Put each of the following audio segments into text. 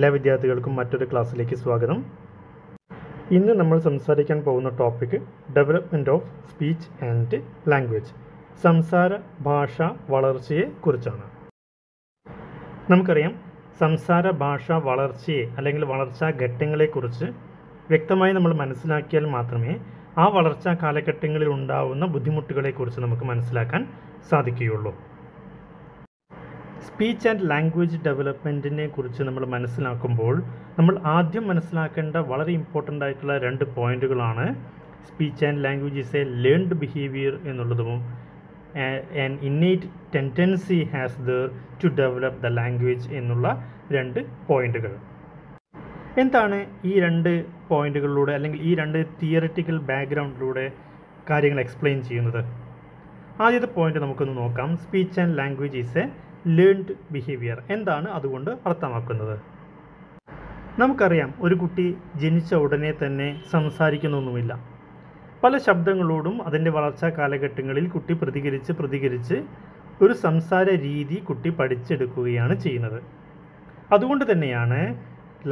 എല്ലാ വിദ്യാർത്ഥികൾക്കും മറ്റൊരു ക്ലാസ്സിലേക്ക് സ്വാഗതം. ഇന്ന് നമ്മൾ സംസാരിക്കാൻ പോകുന്ന topic development of speech and language, സംസാര ഭാഷ വളർച്ചയെ കുറിച്ചാണ്. നമുക്കറിയാം, സംസാര ഭാഷ വളർച്ചയെ അല്ലെങ്കിൽ വളർച്ചാ ഘട്ടങ്ങളെക്കുറിച്ച് വ്യക്തമായി നമ്മൾ മനസ്സിലാക്കിയാൽ മാത്രമേ ആ വളർച്ചാ കാലഘട്ടങ്ങളിൽ ഉണ്ടാവുന്ന ബുദ്ധിമുട്ടുകളെക്കുറിച്ച് നമുക്ക് മനസ്സിലാക്കാൻ സാധിക്കുകയുള്ളൂ. സ്പീച്ച് ആൻഡ് ലാംഗ്വേജ് ഡെവലപ്മെൻറ്റിനെ കുറിച്ച് നമ്മൾ മനസ്സിലാക്കുമ്പോൾ നമ്മൾ ആദ്യം മനസ്സിലാക്കേണ്ട വളരെ ഇമ്പോർട്ടൻ്റ് ആയിട്ടുള്ള 2 പോയിൻറ്റുകളാണ് speech and language is a learned behaviour എന്നുള്ളതും an innate tendency has there to develop the language എന്നുള്ള 2 പോയിൻറ്റുകൾ. എന്താണ് ഈ 2 പോയിൻറ്റുകളിലൂടെ അല്ലെങ്കിൽ ഈ 2 തിയറിറ്റിക്കൽ ബാക്ക്ഗ്രൗണ്ടിലൂടെ കാര്യങ്ങൾ എക്സ്പ്ലെയിൻ ചെയ്യുന്നത്? ആദ്യത്തെ പോയിൻ്റ് നമുക്കൊന്ന് നോക്കാം. Speech and language is a learned behaviour. എന്താണ് അതുകൊണ്ട് അർത്ഥമാക്കുന്നത്? നമുക്കറിയാം, ഒരു കുട്ടി ജനിച്ച ഉടനെ തന്നെ സംസാരിക്കുന്നൊന്നുമില്ല. പല ശബ്ദങ്ങളോടും അതിൻ്റെ വളർച്ചാ കാലഘട്ടങ്ങളിൽ കുട്ടി പ്രതികരിച്ച് ഒരു സംസാര രീതി കുട്ടി പഠിച്ചെടുക്കുകയാണ് ചെയ്യുന്നത്. അതുകൊണ്ട് തന്നെയാണ്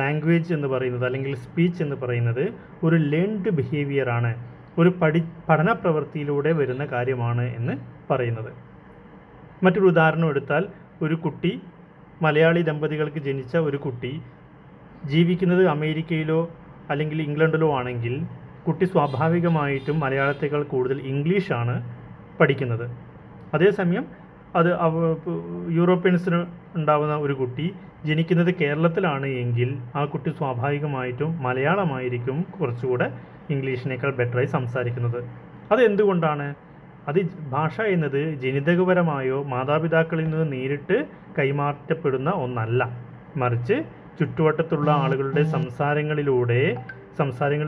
ലാംഗ്വേജ് എന്ന് പറയുന്നത് അല്ലെങ്കിൽ സ്പീച്ച് എന്ന് പറയുന്നത് ഒരു ലേൺഡ് ബിഹേവിയറാണ്, ഒരു പഠന പ്രവൃത്തിയിലൂടെ വരുന്ന കാര്യമാണ് എന്ന് പറയുന്നത്. മറ്റൊരു ഉദാഹരണം എടുത്താൽ, ഒരു കുട്ടി, മലയാളി ദമ്പതികൾക്ക് ജനിച്ച ഒരു കുട്ടി ജീവിക്കുന്നത് അമേരിക്കയിലോ അല്ലെങ്കിൽ ഇംഗ്ലണ്ടിലോ ആണെങ്കിൽ കുട്ടി സ്വാഭാവികമായിട്ടും മലയാളത്തേക്കാൾ കൂടുതൽ ഇംഗ്ലീഷാണ് പഠിക്കുന്നത്. അതേസമയം യൂറോപ്യൻസിന് ഉണ്ടാകുന്ന ഒരു കുട്ടി ജനിക്കുന്നത് കേരളത്തിലാണ് എങ്കിൽ ആ കുട്ടി സ്വാഭാവികമായിട്ടും മലയാളമായിരിക്കും കുറച്ചുകൂടെ ഇംഗ്ലീഷിനേക്കാൾ ബെറ്ററായി സംസാരിക്കുന്നത്. അതെന്തുകൊണ്ടാണ്? അത് ഭാഷ എന്നത് ജനിതകപരമായോ മാതാപിതാക്കളിൽ നിന്ന് നേരിട്ട് കൈമാറ്റപ്പെടുന്ന ഒന്നല്ല, മറിച്ച് ചുറ്റുവട്ടത്തുള്ള ആളുകളുടെ സംസാരങ്ങളിൽ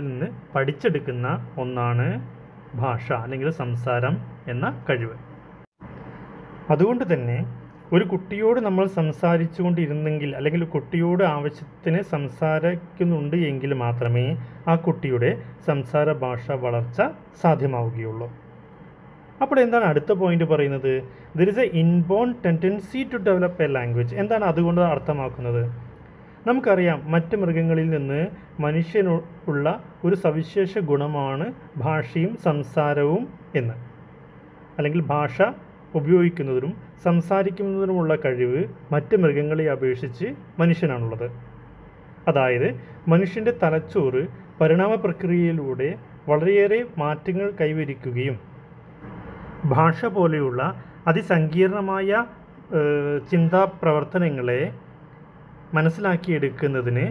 നിന്ന് പഠിച്ചെടുക്കുന്ന ഒന്നാണ് ഭാഷ അല്ലെങ്കിൽ സംസാരം എന്ന കഴിവ്. അതുകൊണ്ട് തന്നെ ഒരു കുട്ടിയോട് നമ്മൾ സംസാരിച്ചു കൊണ്ടിരുന്നെങ്കിൽ അല്ലെങ്കിൽ കുട്ടിയോട് ആവശ്യത്തിന് സംസാരിക്കുന്നുണ്ട് എങ്കിൽ മാത്രമേ ആ കുട്ടിയുടെ സംസാര ഭാഷ വളർച്ച സാധ്യമാവുകയുള്ളൂ. അപ്പോൾ എന്താണ് അടുത്ത പോയിന്റ് പറയുന്നത്? There is a inborn tendency to develop a language. എന്താണ് അതുകൊണ്ട് അർത്ഥമാക്കുന്നത്? നമുക്കറിയാം, മറ്റ് മൃഗങ്ങളിൽ നിന്ന് മനുഷ്യനുള്ള ഒരു സവിശേഷ ഗുണമാണ് ഭാഷയും സംസാരവും എന്ന്. അല്ലെങ്കിൽ ഭാഷ ഉപയോഗിക്കുന്നതിനും സംസാരിക്കുന്നതിനുമുള്ള കഴിവ് മറ്റ് മൃഗങ്ങളെ അപേക്ഷിച്ച് മനുഷ്യനാണുള്ളത്. അതായത് മനുഷ്യൻ്റെ തലച്ചോറ് പരിണാമ പ്രക്രിയയിലൂടെ വളരെയേറെ മാറ്റങ്ങൾ കൈവരിക്കുകയും ഭാഷ പോലെയുള്ള അതിസങ്കീർണമായ ചിന്താ പ്രവർത്തനങ്ങളെ മനസ്സിലാക്കിയെടുക്കുന്നതിന്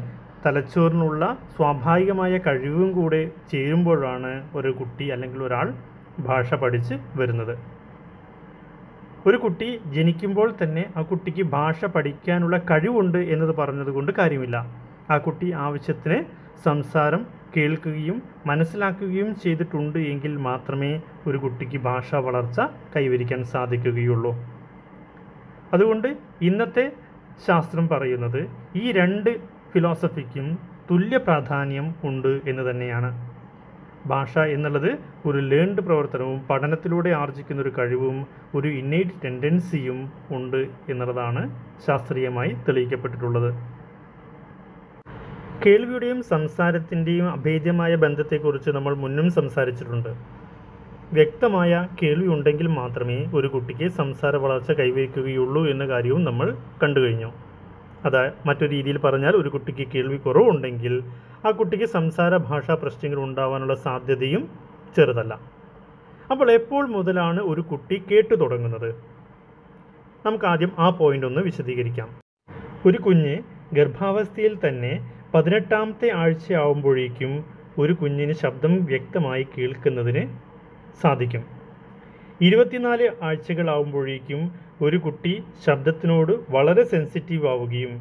തലച്ചോറിനുള്ള സ്വാഭാവികമായ കഴിവും കൂടെ ചേരുമ്പോഴാണ് ഒരു കുട്ടി അല്ലെങ്കിൽ ഒരാൾ ഭാഷ പഠിച്ച് വരുന്നത്. ഒരു കുട്ടി ജനിക്കുമ്പോൾ തന്നെ ആ കുട്ടിക്ക് ഭാഷ പഠിക്കാനുള്ള കഴിവുണ്ട് എന്നത് പറഞ്ഞതുകൊണ്ട് കാര്യമില്ല. ആ കുട്ടി ആവശ്യത്തിന് സംസാരം കേൾക്കുകയും മനസ്സിലാക്കുകയും ചെയ്തിട്ടുണ്ട് എങ്കിൽ മാത്രമേ ഒരു കുട്ടിക്ക് ഭാഷാ വളർച്ച കൈവരിക്കാൻ സാധിക്കുകയുള്ളൂ. അതുകൊണ്ട് ഇന്നത്തെ ശാസ്ത്രം പറയുന്നത് ഈ 2 ഫിലോസഫിക്കും തുല്യ പ്രാധാന്യം ഉണ്ട് എന്ന് തന്നെയാണ്. ഭാഷ എന്നുള്ളത് ഒരു ലേൺഡ് പ്രവർത്തനവും പഠനത്തിലൂടെ ആർജിക്കുന്ന ഒരു കഴിവും ഒരു ഇന്നേറ്റ് ടെൻഡൻസിയും ഉണ്ട് എന്നുള്ളതാണ് ശാസ്ത്രീയമായി തെളിയിക്കപ്പെട്ടിട്ടുള്ളത്. കേൾവിയുടെയും സംസാരത്തിൻ്റെയും അഭേദ്യമായ ബന്ധത്തെക്കുറിച്ച് നമ്മൾ മുന്നും സംസാരിച്ചിട്ടുണ്ട്. വ്യക്തമായ കേൾവി ഉണ്ടെങ്കിൽ മാത്രമേ ഒരു കുട്ടിക്ക് സംസാര വളർച്ച കൈവരിക്കുകയുള്ളൂ എന്ന കാര്യവും നമ്മൾ കണ്ടു കഴിഞ്ഞു. മറ്റൊരു രീതിയിൽ പറഞ്ഞാൽ, ഒരു കുട്ടിക്ക് കേൾവി കുറവുണ്ടെങ്കിൽ ആ കുട്ടിക്ക് സംസാര ഭാഷാ പ്രശ്നങ്ങൾ ഉണ്ടാവാനുള്ള സാധ്യതയും ചെറുതല്ല. അപ്പോൾ എപ്പോൾ മുതലാണ് ഒരു കുട്ടി കേട്ടു തുടങ്ങുന്നത്? നമുക്ക് ആദ്യം ആ പോയിന്റ് ഒന്ന് വിശദീകരിക്കാം. ഒരു കുഞ്ഞ് ഗർഭാവസ്ഥയിൽ തന്നെ 18ാമത്തെ ആഴ്ചയാവുമ്പോഴേക്കും ഒരു കുഞ്ഞിന് ശബ്ദം വ്യക്തമായി കേൾക്കുന്നതിന് സാധിക്കും. 24 ആഴ്ചകളാവുമ്പോഴേക്കും ഒരു കുട്ടി ശബ്ദത്തിനോട് വളരെ സെൻസിറ്റീവ് ആവുകയും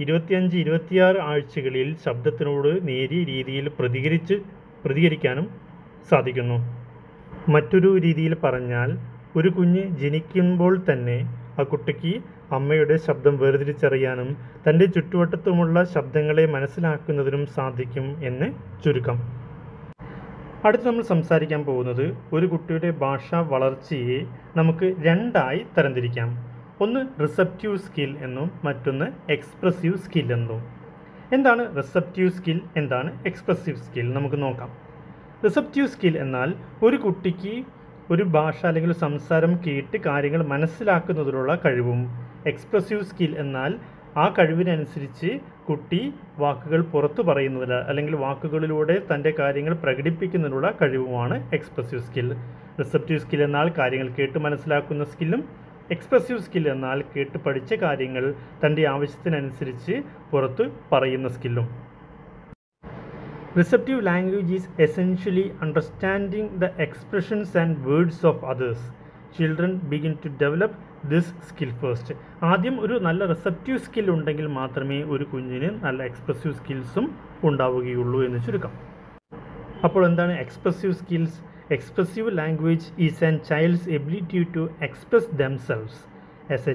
25-26 ആഴ്ചകളിൽ ശബ്ദത്തിനോട് നേരിയ രീതിയിൽ പ്രതികരിക്കാനും സാധിക്കുന്നു. മറ്റൊരു രീതിയിൽ പറഞ്ഞാൽ, ഒരു കുഞ്ഞ് ജനിക്കുമ്പോൾ തന്നെ ആ കുട്ടിക്ക് അമ്മയുടെ ശബ്ദം വേർതിരിച്ചറിയാനും തൻ്റെ ചുറ്റുവട്ടത്തുമുള്ള ശബ്ദങ്ങളെ മനസ്സിലാക്കുന്നതിനും സാധിക്കും എന്ന് ചുരുക്കം. അടുത്ത് നമ്മൾ സംസാരിക്കാൻ പോകുന്നത് ഒരു കുട്ടിയുടെ ഭാഷാ വളർച്ചയെ നമുക്ക് 2ആയി തരംതിരിക്കാം. ഒന്ന് റിസപ്റ്റീവ് സ്കിൽ എന്നും മറ്റൊന്ന് എക്സ്പ്രസീവ് സ്കിൽ എന്നും. എന്താണ് റിസപ്റ്റീവ് സ്കിൽ, എന്താണ് എക്സ്പ്രസീവ് സ്കിൽ നമുക്ക് നോക്കാം. റിസപ്റ്റീവ് സ്കിൽ എന്നാൽ ഒരു കുട്ടിക്ക് ഒരു ഭാഷ അല്ലെങ്കിൽ സംസാരം കേട്ട് കാര്യങ്ങൾ മനസ്സിലാക്കുന്നതിനുള്ള കഴിവും, എക്സ്പ്രസീവ് സ്കിൽ എന്നാൽ ആ കഴിവിനനുസരിച്ച് കുട്ടി വാക്കുകൾ പുറത്തു പറയുന്നതിൽ അല്ലെങ്കിൽ വാക്കുകളിലൂടെ തൻ്റെ കാര്യങ്ങൾ പ്രകടിപ്പിക്കുന്നതിനുള്ള കഴിവുമാണ് എക്സ്പ്രസീവ് സ്കിൽ. റിസപ്റ്റീവ് സ്കിൽ എന്നാൽ കാര്യങ്ങൾ കേട്ട് മനസ്സിലാക്കുന്ന സ്കില്ലും, എക്സ്പ്രസീവ് സ്കിൽ എന്നാൽ കേട്ട് പഠിച്ച കാര്യങ്ങൾ തൻ്റെ ആവശ്യത്തിനനുസരിച്ച് പുറത്ത് പറയുന്ന സ്കില്ലും. Receptive language is essentially understanding the expressions and words of others. Children begin to develop this skill first. ആദ്യം ഒരു നല്ല റിസപ്റ്റീവ് സ്കിൽ ഉണ്ടെങ്കിൽ മാത്രമേ ഒരു കുഞ്ഞിന് നല്ല എക്സ്പ്രസീവ് സ്കിൽസും ഉണ്ടാവുകയുള്ളൂ എന്ന് ചുരുക്കം. അപ്പോൾ എന്താണ് expressive skills? Expressive language is an child's ability to express themselves. As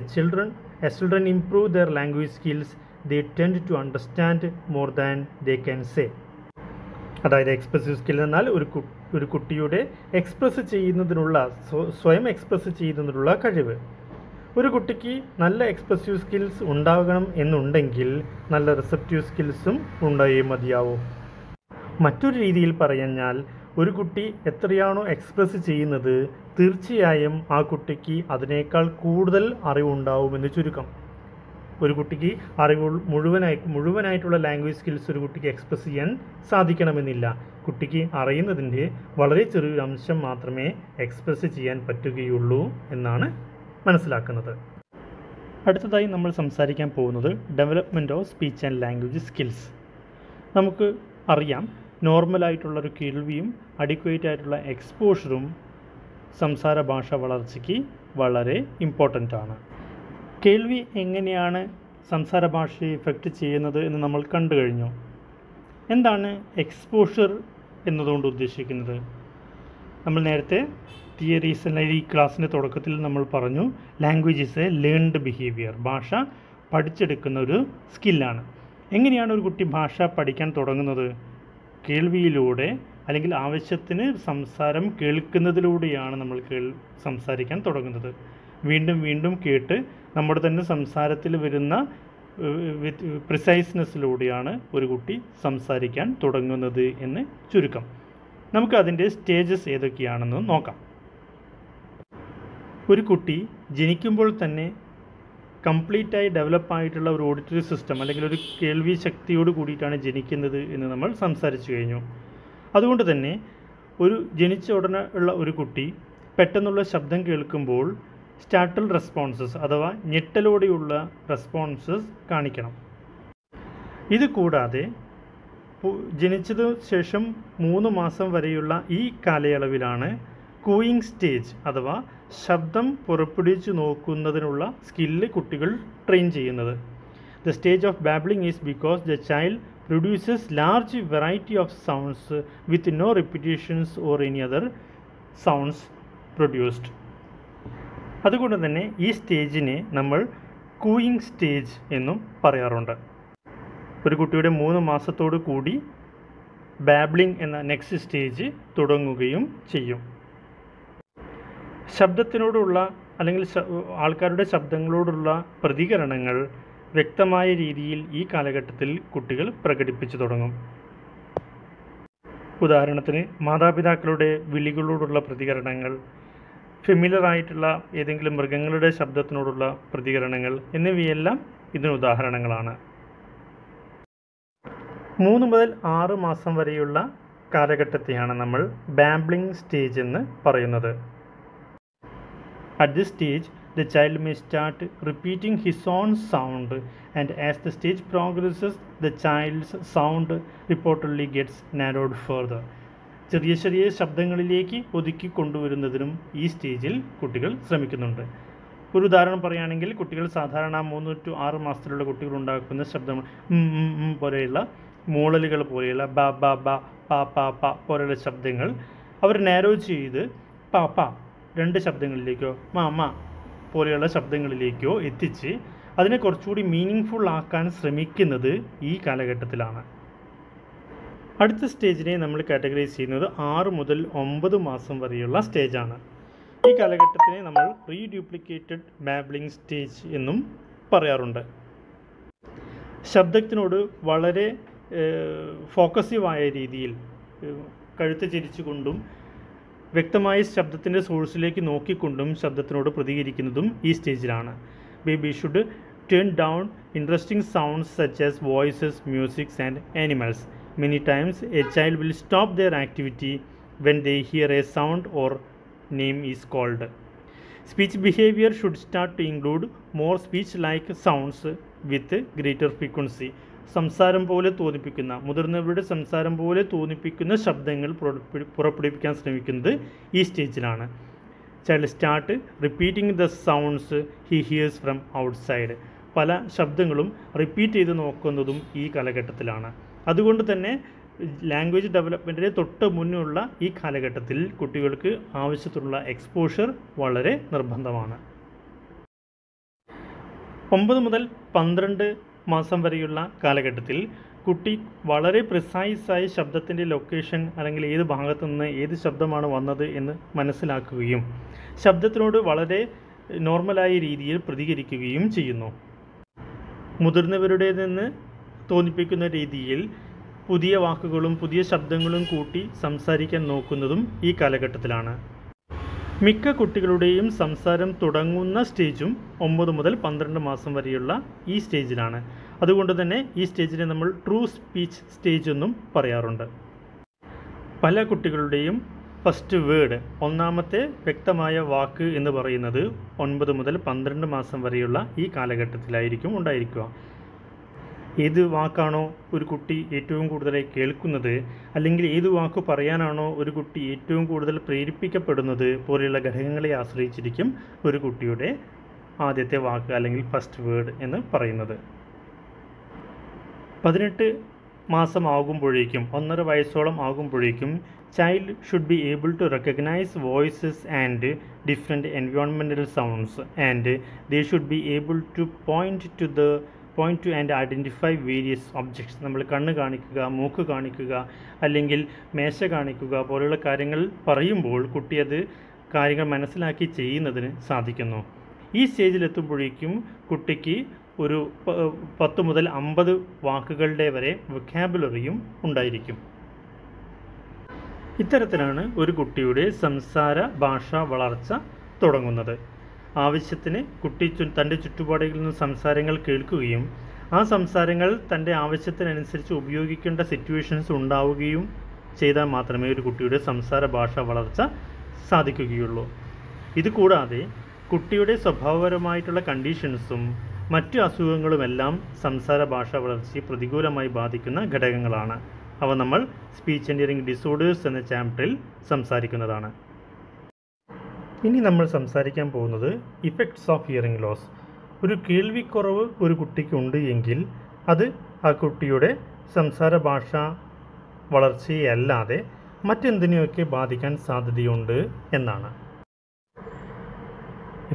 children improve their language skills, they tend to understand more than they can say. അതായത് എക്സ്പ്രസീവ് സ്കിൽ എന്നാൽ ഒരു കുട്ടിയുടെ എക്സ്പ്രസ് ചെയ്യുന്നതിനുള്ള സ്വയം എക്സ്പ്രസ് ചെയ്യുന്നതിനുള്ള കഴിവ്. ഒരു കുട്ടിക്ക് നല്ല എക്സ്പ്രസീവ് സ്കിൽസ് ഉണ്ടാകണം എന്നുണ്ടെങ്കിൽ നല്ല റിസപ്റ്റീവ് സ്കിൽസും ഉണ്ടായേ മതിയാവൂ. മറ്റൊരു രീതിയിൽ പറഞ്ഞാൽ ഒരു കുട്ടി എത്രയാണോ എക്സ്പ്രസ് ചെയ്യുന്നത് തീർച്ചയായും ആ കുട്ടിക്ക് അതിനേക്കാൾ കൂടുതൽ അറിവുണ്ടാവുമെന്ന് ചുരുക്കം. ഒരു കുട്ടിക്ക് അറിവ് മുഴുവനായിട്ടുള്ള ലാംഗ്വേജ് സ്കിൽസ് ഒരു കുട്ടിക്ക് എക്സ്പ്രസ് ചെയ്യാൻ സാധിക്കണമെന്നില്ല. കുട്ടിക്ക് അറിയുന്നതിൻ്റെ വളരെ ചെറിയൊരു അംശം മാത്രമേ എക്സ്പ്രസ് ചെയ്യാൻ പറ്റുകയുള്ളൂ എന്നാണ് മനസ്സിലാക്കുന്നത്. അടുത്തതായി നമ്മൾ സംസാരിക്കാൻ പോകുന്നത് development of speech and language skills. നമുക്ക് അറിയാം, നോർമലായിട്ടുള്ളൊരു കേൾവിയും അഡിക്വേറ്റ് ആയിട്ടുള്ള എക്സ്പോഷറും സംസാര ഭാഷ വളർച്ചയ്ക്ക് വളരെ ഇമ്പോർട്ടൻ്റ് ആണ്. കേൾവി എങ്ങനെയാണ് സംസാര ഭാഷയെ ഇഫക്റ്റ് ചെയ്യുന്നത് എന്ന് നമ്മൾ കണ്ടു കഴിഞ്ഞു. എന്താണ് എക്സ്പോഷർ എന്നതുകൊണ്ട് ഉദ്ദേശിക്കുന്നത്? നമ്മൾ നേരത്തെ തിയറീസ് അല്ലെങ്കിൽ ഈ ക്ലാസ്സിൻ്റെ തുടക്കത്തിൽ നമ്മൾ പറഞ്ഞു, language is a learned behaviour. ഭാഷ പഠിച്ചെടുക്കുന്ന ഒരു സ്കില്ലാണ്. എങ്ങനെയാണ് ഒരു കുട്ടി ഭാഷ പഠിക്കാൻ തുടങ്ങുന്നത്? കേൾവിയിലൂടെ അല്ലെങ്കിൽ ആവശ്യത്തിന് സംസാരം കേൾക്കുന്നതിലൂടെയാണ് നമ്മൾ സംസാരിക്കാൻ തുടങ്ങുന്നത്. വീണ്ടും വീണ്ടും കേട്ട് നമ്മുടെ തന്നെ സംസാരത്തിൽ വരുന്ന പ്രിസൈസ്നെസ്സിലൂടെയാണ് ഒരു കുട്ടി സംസാരിക്കാൻ തുടങ്ങുന്നത് എന്ന് ചുരുക്കം. നമുക്ക് അതിൻ്റെ സ്റ്റേജസ് ഏതൊക്കെയാണെന്ന് നോക്കാം. ഒരു കുട്ടി ജനിക്കുമ്പോൾ തന്നെ കംപ്ലീറ്റായി ഡെവലപ്പായിട്ടുള്ള ഒരു ഓഡിറ്ററി സിസ്റ്റം അല്ലെങ്കിൽ ഒരു കേൾവി ശക്തിയോട് കൂടിയിട്ടാണ് ജനിക്കുന്നത് എന്ന് നമ്മൾ സംസാരിച്ചു കഴിഞ്ഞു. അതുകൊണ്ട് തന്നെ ഒരു ജനിച്ച ഉടനെ ഉള്ള ഒരു കുട്ടി പെട്ടെന്നുള്ള ശബ്ദം കേൾക്കുമ്പോൾ സ്റ്റാർട്ടിൽ റെസ്പോൺസസ് അഥവാ ഞെട്ടലോടെയുള്ള റെസ്പോൺസസ് കാണിക്കണം. ഇത് കൂടാതെ ജനിച്ചതിനു ശേഷം 3 മാസം വരെയുള്ള ഈ കാലയളവിലാണ് കൂയിങ് സ്റ്റേജ് അഥവാ ശബ്ദം പുറപ്പെടുവിച്ച് നോക്കുന്നതിനുള്ള സ്കില്ല് കുട്ടികൾ ട്രെയിൻ ചെയ്യുന്നത്. The stage of babbling is because the child produces large variety of sounds with no repetitions or any other sounds produced. അതുകൊണ്ട് തന്നെ ഈ സ്റ്റേജിനെ നമ്മൾ കൂയിങ് സ്റ്റേജ് എന്നും പറയാറുണ്ട്. ഒരു കുട്ടിയുടെ 3 മാസത്തോടു കൂടി ബാബ്ലിംഗ് എന്ന നെക്സ്റ്റ് സ്റ്റേജ് തുടങ്ങുകയും ചെയ്യും. ശബ്ദത്തിനോടുള്ള അല്ലെങ്കിൽ ആൾക്കാരുടെ ശബ്ദങ്ങളോടുള്ള പ്രതികരണങ്ങൾ വ്യക്തമായ രീതിയിൽ ഈ കാലഘട്ടത്തിൽ കുട്ടികൾ പ്രകടിപ്പിച്ചു തുടങ്ങും. ഉദാഹരണത്തിന് മാതാപിതാക്കളുടെ വിളികളോടുള്ള പ്രതികരണങ്ങൾ, ഫെമിലിയർ ആയിട്ടുള്ള ഏതെങ്കിലും മൃഗങ്ങളുടെ ശബ്ദത്തിനോടുള്ള പ്രതികരണങ്ങൾ എന്നിവയെല്ലാം ഇതിന് ഉദാഹരണങ്ങളാണ്. 3 മുതൽ 6 മാസം വരെയുള്ള കാലഘട്ടത്തെയാണ് നമ്മൾ ബാബ്ലിംഗ് സ്റ്റേജ് എന്ന് പറയുന്നത്. At this stage, the child may start repeating his own sound, and as the stage progresses, the child's sound reportedly gets narrowed further. ചെറിയ ചെറിയ ശബ്ദങ്ങളിലേക്ക് ഒതുക്കി കൊണ്ടുവരുന്നതിനും ഈ സ്റ്റേജിൽ കുട്ടികൾ ശ്രമിക്കുന്നുണ്ട്. ഒരു ഉദാഹരണം പറയുകയാണെങ്കിൽ, കുട്ടികൾ സാധാരണ 3 to 6 മാസത്തിലുള്ള കുട്ടികൾ ഉണ്ടാക്കുന്ന ശബ്ദം പോലെയുള്ള മൂളലുകൾ പോലെയുള്ള ബ ബ ബ പ പ പ പോലെയുള്ള ശബ്ദങ്ങൾ അവർ നാരോ ചെയ്ത് പ പ 2 ശബ്ദങ്ങളിലേക്കോ മ മ പോലെയുള്ള ശബ്ദങ്ങളിലേക്കോ എത്തിച്ച് അതിനെ കുറച്ചുകൂടി മീനിങ് ഫുൾ ആക്കാൻ ശ്രമിക്കുന്നത് ഈ കാലഘട്ടത്തിലാണ്. അടുത്ത സ്റ്റേജിനെ നമ്മൾ കാറ്റഗറൈസ് ചെയ്യുന്നത് 6 മുതൽ 9 മാസം വരെയുള്ള സ്റ്റേജാണ്. ഈ കാലഘട്ടത്തിനെ നമ്മൾ റീഡ്യൂപ്ലിക്കേറ്റഡ് ബാബ്ലിംഗ് സ്റ്റേജ് എന്നും പറയാറുണ്ട്. ശബ്ദത്തിനോട് വളരെ ഫോക്കസീവായ രീതിയിൽ കഴുത്ത് ചിരിച്ചുകൊണ്ടും വ്യക്തമായ ശബ്ദത്തിൻ്റെ സോഴ്സിലേക്ക് നോക്കിക്കൊണ്ടും ശബ്ദത്തിനോട് പ്രതികരിക്കുന്നതും ഈ സ്റ്റേജിലാണ്. Baby should turn down interesting sounds such as voices, music and animals. Many times a child will stop their activity when they hear a sound or name is called. Speech behavior should start to include more speech-like sounds with greater frequency. സംസാരം പോലെ തോന്നിപ്പിക്കുന്ന, മുതിർന്നവരുടെ സംസാരം പോലെ തോന്നിപ്പിക്കുന്ന ശബ്ദങ്ങൾ പുറപ്പെടുവിക്കാൻ ശ്രമിക്കുന്നത് ഈ സ്റ്റേജിലാണ്. Child start repeating the sounds he hears from outside. പല ശബ്ദങ്ങളും റിപ്പീറ്റ് ചെയ്ത് നോക്കുന്നതും ഈ കാലഘട്ടത്തിലാണ്. അതുകൊണ്ട് തന്നെ ലാംഗ്വേജ് ഡെവലപ്മെൻറ്റിന് തൊട്ട് മുന്നുള്ള ഈ കാലഘട്ടത്തിൽ കുട്ടികൾക്ക് ആവശ്യത്തിനുള്ള എക്സ്പോഷർ വളരെ നിർബന്ധമാണ്. 9 മുതൽ 12 മാസം വരെയുള്ള കാലഘട്ടത്തിൽ കുട്ടി വളരെ പ്രിസൈസായി ശബ്ദത്തിൻ്റെ ലൊക്കേഷൻ അല്ലെങ്കിൽ ഏത് ഭാഗത്തു നിന്ന് ഏത് ശബ്ദമാണ് വന്നത് എന്ന് മനസ്സിലാക്കുകയും ശബ്ദത്തിനോട് വളരെ നോർമലായ രീതിയിൽ പ്രതികരിക്കുകയും ചെയ്യുന്നു. മുതിർന്നവരുടെ നിന്ന് തോന്നിപ്പിക്കുന്ന രീതിയിൽ പുതിയ വാക്കുകളും പുതിയ ശബ്ദങ്ങളും കൂട്ടി സംസാരിക്കാൻ നോക്കുന്നതും ഈ കാലഘട്ടത്തിലാണ്. മിക്ക കുട്ടികളുടെയും സംസാരം തുടങ്ങുന്ന സ്റ്റേജും 9 മുതൽ 12 മാസം വരെയുള്ള ഈ സ്റ്റേജിലാണ്. അതുകൊണ്ട് തന്നെ ഈ സ്റ്റേജിനെ നമ്മൾ ട്രൂ സ്പീച്ച് സ്റ്റേജ് എന്നും പറയാറുണ്ട്. പല കുട്ടികളുടെയും ഫസ്റ്റ് വേർഡ്, ഒന്നാമത്തെ വ്യക്തമായ വാക്ക് എന്ന് പറയുന്നത് 9 മുതൽ 12 മാസം വരെയുള്ള ഈ കാലഘട്ടത്തിലായിരിക്കും ഉണ്ടായിരിക്കുക. ഏത് വാക്കാണോ ഒരു കുട്ടി ഏറ്റവും കൂടുതലായി കേൾക്കുന്നത്, അല്ലെങ്കിൽ ഏത് വാക്ക് പറയാനാണോ ഒരു കുട്ടി ഏറ്റവും കൂടുതൽ പ്രേരിപ്പിക്കപ്പെടുന്നത് പോലെയുള്ള ഘടകങ്ങളെ ആശ്രയിച്ചിരിക്കും ഒരു കുട്ടിയുടെ ആദ്യത്തെ വാക്ക് അല്ലെങ്കിൽ ഫസ്റ്റ് വേർഡ് എന്ന് പറയുന്നത്. 18 മാസം ആകുമ്പോഴേക്കും, 1.5 വയസ്സോളം ആകുമ്പോഴേക്കും child should be able to recognize voices and different environmental sounds, and they should be able to point to and identify various objects. നമ്മൾ കണ്ണ് കാണിക്കുക, മൂക്ക് കാണിക്കുക, അല്ലെങ്കിൽ മേശ കാണിക്കുക പോലെയുള്ള കാര്യങ്ങൾ പറയുമ്പോൾ കുട്ടി അത് കാര്യങ്ങൾ മനസ്സിലാക്കി ചെയ്യുന്നതിന് സാധിക്കുന്നു. ഈ സ്റ്റേജിലെത്തുമ്പോഴേക്കും കുട്ടിക്ക് ഒരു 10 മുതൽ 50 വാക്കുകളുടെ വരെ വൊക്കാബുലറിയും ഉണ്ടായിരിക്കും. ഇത്തരത്തിലാണ് ഒരു കുട്ടിയുടെ സംസാര ഭാഷാ വളർച്ച തുടങ്ങുന്നത്. ആവശ്യത്തിന് കുട്ടി തൻ്റെ ചുറ്റുപാടുകളിൽ നിന്ന് സംസാരങ്ങൾ കേൾക്കുകയും ആ സംസാരങ്ങൾ തൻ്റെ ആവശ്യത്തിനനുസരിച്ച് ഉപയോഗിക്കേണ്ട സിറ്റുവേഷൻസ് ഉണ്ടാവുകയും ചെയ്താൽ മാത്രമേ ഒരു കുട്ടിയുടെ സംസാര ഭാഷാ വളർച്ച സാധിക്കുകയുള്ളൂ. ഇതുകൂടാതെ കുട്ടിയുടെ സ്വഭാവപരമായിട്ടുള്ള കണ്ടീഷൻസും മറ്റു അസുഖങ്ങളുമെല്ലാം സംസാര ഭാഷാ വളർച്ചയെ പ്രതികൂലമായി ബാധിക്കുന്ന ഘടകങ്ങളാണ്. അവ നമ്മൾ സ്പീച്ച് ആൻഡ് ഹിയറിംഗ് ഡിസോർഡേഴ്സ് എന്ന ചാപ്റ്ററിൽ സംസാരിക്കുന്നതാണ്. ഇനി നമ്മൾ സംസാരിക്കാൻ പോകുന്നത് ഇഫക്ട്സ് ഓഫ് ഹിയറിംഗ് ലോസ്. ഒരു കേൾവിക്കുറവ് ഒരു കുട്ടിക്കുണ്ട് എങ്കിൽ അത് ആ കുട്ടിയുടെ സംസാര ഭാഷാ വളർച്ചയെ അല്ലാതെ മറ്റെന്തിനെയൊക്കെ ബാധിക്കാൻ സാധ്യതയുണ്ട് എന്നാണ്.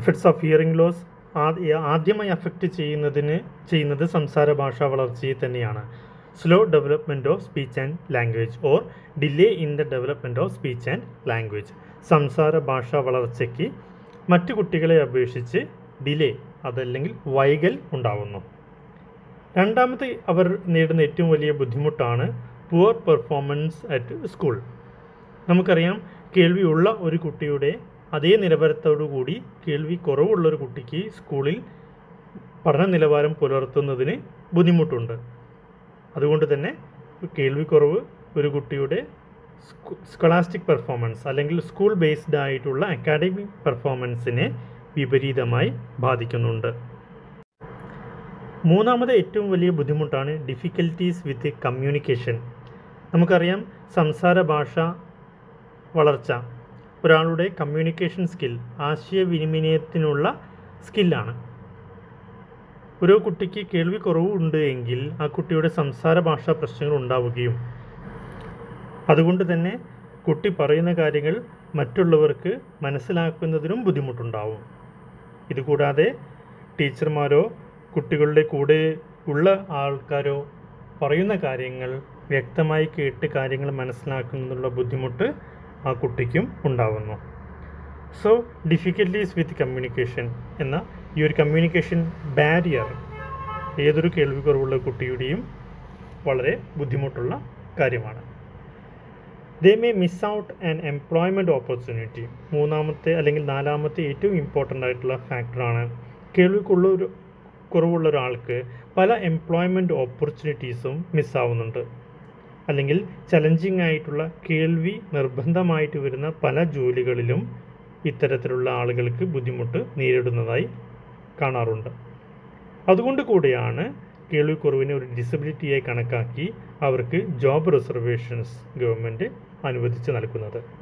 ഇഫക്ട്സ് ഓഫ് ഹിയറിംഗ് ലോസ് ആദ്യമായി അഫക്റ്റ് ചെയ്യുന്നത് സംസാര ഭാഷാ വളർച്ചയെ തന്നെയാണ്. Slow development of speech and language or delay in the development of speech and language. സംസാര ഭാഷാ വളർച്ചയ്ക്ക് മറ്റു കുട്ടികളെ അപേക്ഷിച്ച് ഡിലേ, അതല്ലെങ്കിൽ വൈകൽ ഉണ്ടാകുന്നു. രണ്ടാമത്തെ അവർ നേരിടുന്ന ഏറ്റവും വലിയ ബുദ്ധിമുട്ടാണ് പുവർ പെർഫോമൻസ് അറ്റ് സ്കൂൾ. നമുക്കറിയാം, കേൾവിയുള്ള ഒരു കുട്ടിയുടെ അതേ നിലവാരത്തോടുകൂടി കേൾവി കുറവുള്ളൊരു കുട്ടിക്ക് സ്കൂളിൽ പഠന നിലവാരം പുലർത്തുന്നതിന് ബുദ്ധിമുട്ടുണ്ട്. അതുകൊണ്ട് തന്നെ കേൾവിക്കുറവ് ഒരു കുട്ടിയുടെ സ്കോളാസ്റ്റിക് പെർഫോമൻസ് അല്ലെങ്കിൽ സ്കൂൾ ബേസ്ഡ് ആയിട്ടുള്ള അക്കാഡമിക് പെർഫോമൻസിനെ വിപരീതമായി ബാധിക്കുന്നുണ്ട്. മൂന്നാമത് ഏറ്റവും വലിയ ബുദ്ധിമുട്ടാണ് ഡിഫിക്കൽട്ടീസ് വിത്ത് കമ്മ്യൂണിക്കേഷൻ. നമുക്കറിയാം, സംസാര ഭാഷ വളർച്ച ഒരാളുടെ കമ്മ്യൂണിക്കേഷൻ സ്കിൽ, ആശയവിനിമയത്തിനുള്ള സ്കില്ലാണ്. ഒരു കുട്ടിക്ക് കേൾവി കുറവുണ്ട് എങ്കിൽ ആ കുട്ടിയുടെ സംസാര ഭാഷാ പ്രശ്നങ്ങൾ ഉണ്ടാവുകയും അതുകൊണ്ട് തന്നെ കുട്ടി പറയുന്ന കാര്യങ്ങൾ മറ്റുള്ളവർക്ക് മനസ്സിലാക്കുന്നതിനും ബുദ്ധിമുട്ടുണ്ടാവും. ഇതുകൂടാതെ ടീച്ചർമാരോ കുട്ടികളുടെ കൂടെ ഉള്ള ആൾക്കാരോ പറയുന്ന കാര്യങ്ങൾ വ്യക്തമായി കേട്ട് കാര്യങ്ങൾ മനസ്സിലാക്കുന്നതിനുള്ള ബുദ്ധിമുട്ട് ആ കുട്ടിക്കും ഉണ്ടാവുന്നു. സോ ഡിഫിക്കൽട്ടീസ് വിത്ത് കമ്മ്യൂണിക്കേഷൻ എന്ന ഈ ഒരു കമ്മ്യൂണിക്കേഷൻ ബാരിയർ ഏതൊരു കേൾവിക്കുറവുള്ള കുട്ടിയുടെയും വളരെ ബുദ്ധിമുട്ടുള്ള കാര്യമാണ്. They may miss out an employment opportunity. മൂന്നാമത്തെ അല്ലെങ്കിൽ നാലാമത്തെ ഏറ്റവും ഇമ്പോർട്ടൻ്റ് ആയിട്ടുള്ള ഫാക്ടറാണ് കുറവുള്ള ഒരാൾക്ക് പല എംപ്ലോയ്മെൻറ്റ് ഓപ്പർച്യൂണിറ്റീസും മിസ്സാവുന്നുണ്ട്. അല്ലെങ്കിൽ ചലഞ്ചിങ് ആയിട്ടുള്ള കേൾവി നിർബന്ധമായിട്ട് വരുന്ന പല ജോലികളിലും ഇത്തരത്തിലുള്ള ആളുകൾക്ക് ബുദ്ധിമുട്ട് നേരിടുന്നതായി കാണാറുണ്ട്. അതുകൊണ്ട് കൂടിയാണ് കേൾവിക്കുറവിനെ ഒരു ഡിസബിലിറ്റിയായി കണക്കാക്കി അവർക്ക് ജോബ് റിസർവേഷൻസ് ഗവൺമെൻറ് അനുവദിച്ച് നൽകുന്നത്.